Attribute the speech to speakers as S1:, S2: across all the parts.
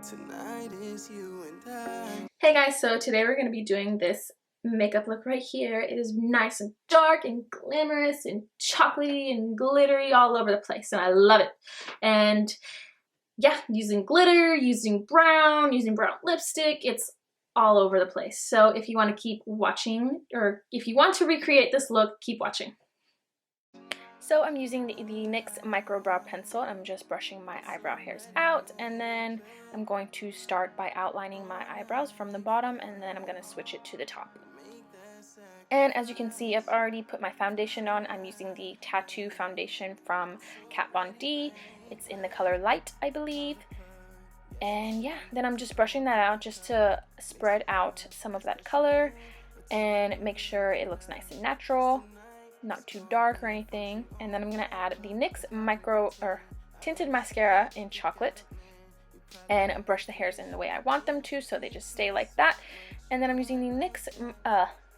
S1: Tonight is you and I.
S2: Hey guys, so today we're going to be doing this makeup look right here. It is nice and dark and glamorous and chocolatey and glittery all over the place, and I love it. And yeah, using glitter, using brown lipstick, it's all over the place. So if you want to keep watching, or if you want to recreate this look, keep watching. So I'm using the NYX Micro Brow Pencil. I'm just brushing my eyebrow hairs out, and then I'm going to start by outlining my eyebrows from the bottom, and then I'm going to switch it to the top. And as you can see, I've already put my foundation on. I'm using the Tattoo foundation from Kat Von D. It's in the color Light, I believe. And yeah, then I'm just brushing that out just to spread out some of that color and make sure it looks nice and natural, not too dark or anything. And then I'm going to add the NYX Tinted Mascara in Chocolate and brush the hairs in the way I want them to, so they just stay like that. And then I'm using the NYX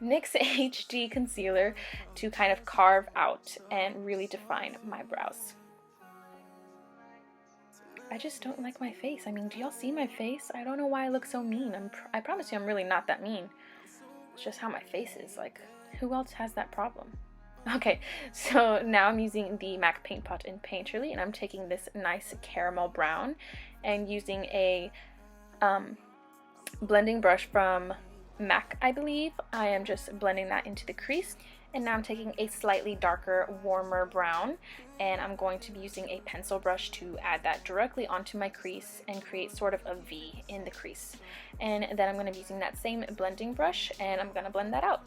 S2: HD Concealer to kind of carve out and really define my brows. I just don't like my face. I mean, do y'all see my face? I don't know why I look so mean. I promise you I'm really not that mean. It's just how my face is. Like, who else has that problem? Okay, so now I'm using the MAC Paint Pot in Painterly, and I'm taking this nice caramel brown and using a blending brush from MAC, I believe. I am just blending that into the crease. And now I'm taking a slightly darker, warmer brown, and I'm going to be using a pencil brush to add that directly onto my crease and create sort of a V in the crease. And then I'm going to be using that same blending brush, and I'm going to blend that out.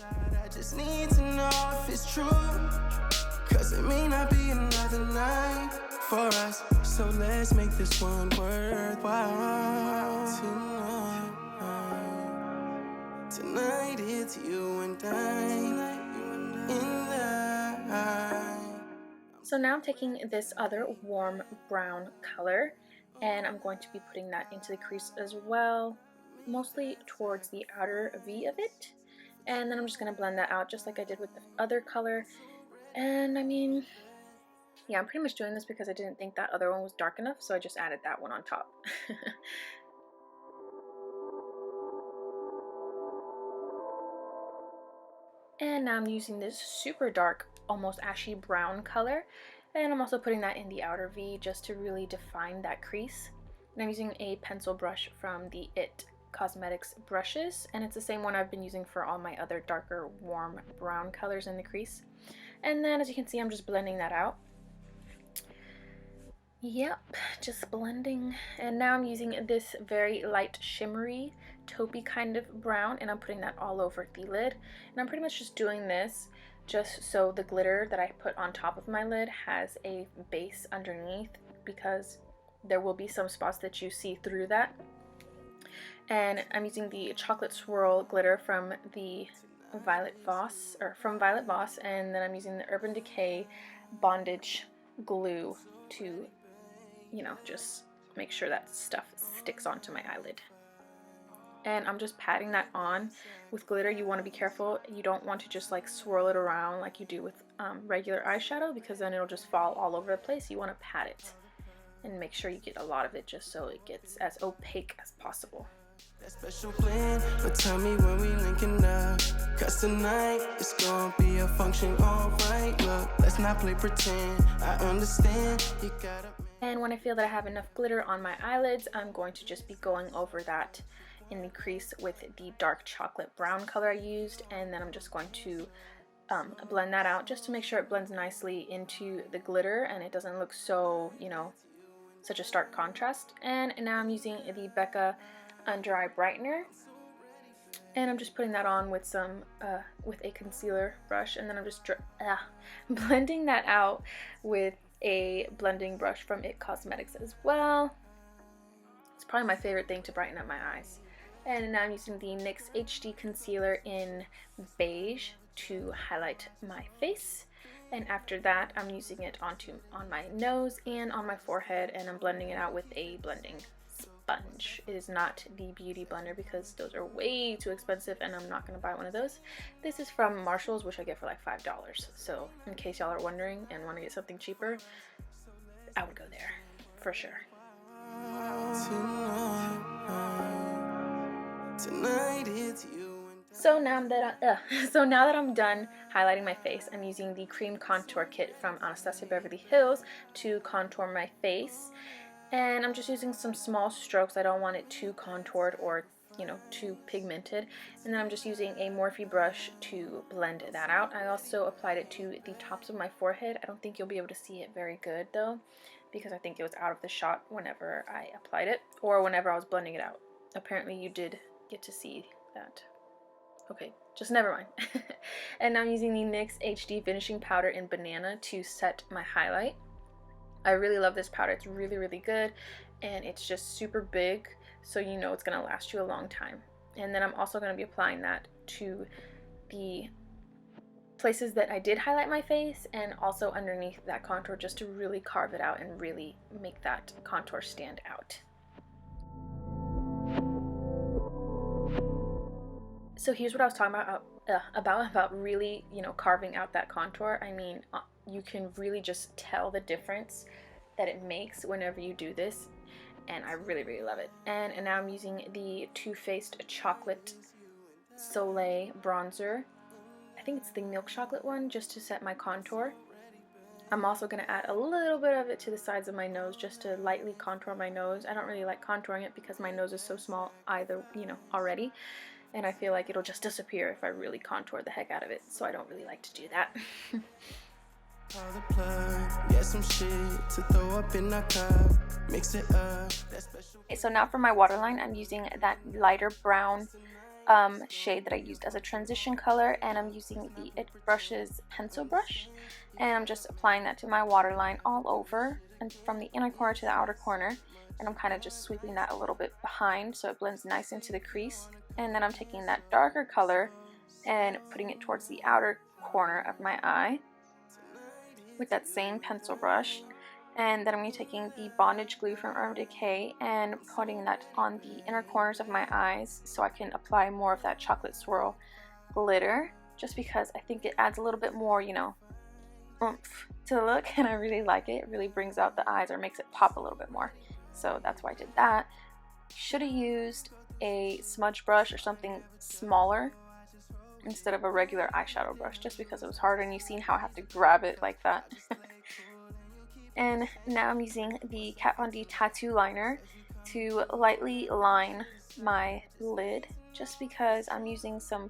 S1: I just need to know if it's true, 'cause it may not be another night for us. So let's make this one worthwhile. Tonight it's you and I.
S2: So now I'm taking this other warm brown color, and I'm going to be putting that into the crease as well, mostly towards the outer V of it. And then I'm just going to blend that out just like I did with the other color. And I mean, yeah, I'm pretty much doing this because I didn't think that other one was dark enough, so I just added that one on top. And now I'm using this super dark, almost ashy brown color, and I'm also putting that in the outer V just to really define that crease. And I'm using a pencil brush from the IT Cosmetics brushes, and it's the same one I've been using for all my other darker warm brown colors in the crease. And then as you can see, I'm just blending that out. Yep, just blending. And now I'm using this very light shimmery taupey kind of brown, and I'm putting that all over the lid. And I'm pretty much just doing this just so the glitter that I put on top of my lid has a base underneath, because there will be some spots that you see through that. And I'm using the Chocolate Swirl glitter from the Violet Voss, and then I'm using the Urban Decay Bondage glue to, you know, just make sure that stuff sticks onto my eyelid. And I'm just patting that on with glitter. You want to be careful. You don't want to just like swirl it around like you do with regular eyeshadow, because then it'll just fall all over the place. You want to pat it and make sure you get a lot of it just so it gets as opaque as possible.
S1: That special plan, but tell me when we linking up, 'cause tonight it's gonna be a function, alright. Look, let's not play pretend. I understand you gotta.
S2: And when I feel that I have enough glitter on my eyelids, I'm going to just be going over that in the crease with the dark chocolate brown color I used, and then I'm just going to blend that out just to make sure it blends nicely into the glitter and it doesn't look so, you know, such a stark contrast. And now I'm using the Becca Under Eye Brightener, and I'm just putting that on with some with a concealer brush, and then I'm just blending that out with a blending brush from IT Cosmetics as well. It's probably my favorite thing to brighten up my eyes. And now I'm using the NYX HD Concealer in Beige to highlight my face. And after that, I'm using it on my nose and on my forehead, and I'm blending it out with a blending sponge. It is not the Beauty Blender because those are way too expensive and I'm not going to buy one of those. This is from Marshalls, which I get for like $5. So in case y'all are wondering and want to get something cheaper, I would go there for sure.
S1: Tonight it's you and
S2: So now that I'm done highlighting my face, I'm using the Cream Contour Kit from Anastasia Beverly Hills to contour my face. And I'm just using some small strokes. I don't want it too contoured or, you know, too pigmented. And then I'm just using a Morphe brush to blend that out. I also applied it to the tops of my forehead. I don't think you'll be able to see it very good though, because I think it was out of the shot whenever I applied it, or whenever I was blending it out. Apparently you did get to see that. Okay, just never mind. And now I'm using the NYX HD Finishing Powder in Banana to set my highlight. I really love this powder. It's really, really good, and it's just super big, so you know it's going to last you a long time. And then I'm also going to be applying that to the places that I did highlight my face, and also underneath that contour, just to really carve it out and really make that contour stand out. So here's what I was talking about really, you know, carving out that contour. I mean, you can really just tell the difference that it makes whenever you do this, and I really, really love it. And now I'm using the Too Faced Chocolate Soleil bronzer. I think it's the milk chocolate one, just to set my contour. I'm also going to add a little bit of it to the sides of my nose, just to lightly contour my nose. I don't really like contouring it because my nose is so small either, you know, already. And I feel like it'll just disappear if I really contour the heck out of it, so I don't really like to do that. Okay, so now for my waterline, I'm using that lighter brown shade that I used as a transition color, and I'm using the It Brushes pencil brush, and I'm just applying that to my waterline all over, and from the inner corner to the outer corner, and I'm kind of just sweeping that a little bit behind so it blends nice into the crease. And then I'm taking that darker color and putting it towards the outer corner of my eye with that same pencil brush. And then I'm going to be taking the bondage glue from Urban Decay and putting that on the inner corners of my eyes so I can apply more of that chocolate swirl glitter, just because I think it adds a little bit more, you know, oomph to the look, and I really like it. It really brings out the eyes, or makes it pop a little bit more. So that's why I did that. Should have used a smudge brush or something smaller instead of a regular eyeshadow brush, just because it was harder, and you've seen how I have to grab it like that. And now I'm using the Kat Von D tattoo liner to lightly line my lid, just because I'm using some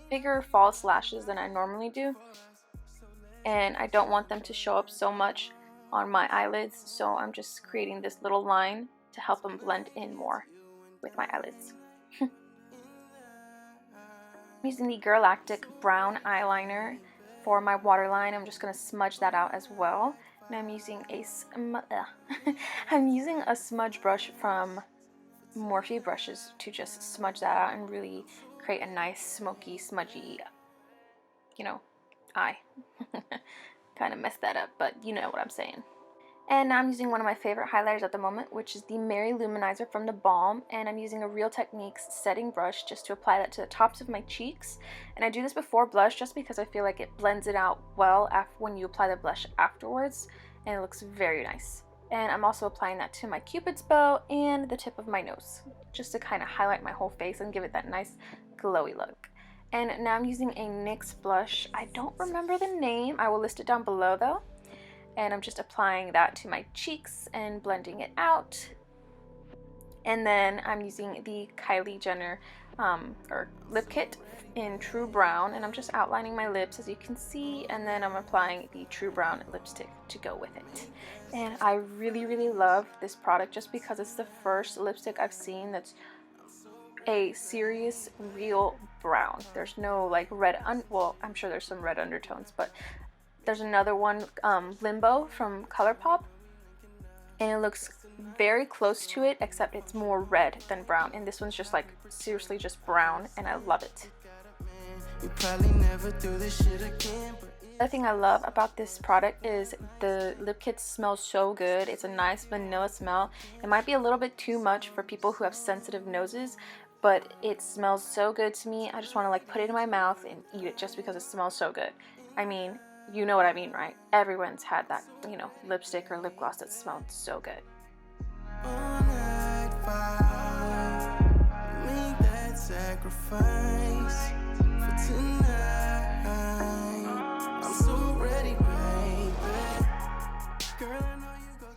S2: bigger false lashes than I normally do, and I don't want them to show up so much on my eyelids, so I'm just creating this little line to help them blend in more with my eyelids. I'm using the Girlactic brown eyeliner for my waterline. I'm just going to smudge that out as well. And I'm using a smudge brush from Morphe brushes to just smudge that out and really create a nice smoky, smudgy, you know, eye. Kind of messed that up, but you know what I'm saying. And now I'm using one of my favorite highlighters at the moment, which is the Mary Luminizer from The Balm, and I'm using a Real Techniques setting brush just to apply that to the tops of my cheeks. And I do this before blush just because I feel like it blends it out well when you apply the blush afterwards, and it looks very nice. And I'm also applying that to my Cupid's bow and the tip of my nose, just to kind of highlight my whole face and give it that nice glowy look. And now I'm using a NYX blush. I don't remember the name. I will list it down below though. And I'm just applying that to my cheeks and blending it out. And then I'm using the Kylie Jenner lip kit in True Brown, and I'm just outlining my lips, as you can see, and then I'm applying the True Brown lipstick to go with it. And I really, really love this product just because it's the first lipstick I've seen that's a serious, real brown. There's no like red, well, I'm sure there's some red undertones, but there's another one, Limbo from ColourPop, and it looks very close to it, except it's more red than brown, and this one's just like seriously just brown, and I love it. The thing I love about this product is the lip kit smells so good. It's a nice vanilla smell. It might be a little bit too much for people who have sensitive noses, but it smells so good to me. I just want to like put it in my mouth and eat it just because it smells so good. I mean, You know what I mean, right? Everyone's had that, you know, lipstick or lip gloss that smelled so good.
S1: All night fight, make that sacrifice for tonight. I'm so ready, baby. Girl, I know you go.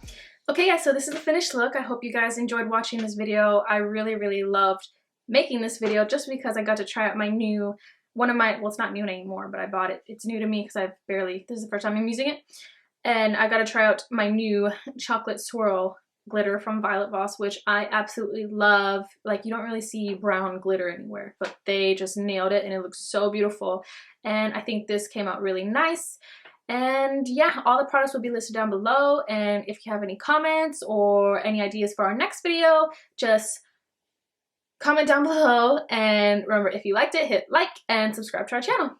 S2: Okay guys, so this is the finished look. I hope you guys enjoyed watching this video. I really loved making this video just because I got to try out my new, well, it's not new anymore, but I bought it. It's new to me because this is the first time I'm using it. And I got to try out my new chocolate swirl glitter from Violet Voss, which I absolutely love. Like, you don't really see brown glitter anywhere, but they just nailed it and it looks so beautiful. And I think this came out really nice. And yeah, all the products will be listed down below. And if you have any comments or any ideas for our next video, just comment down below. And remember, if you liked it, hit like and subscribe to our channel.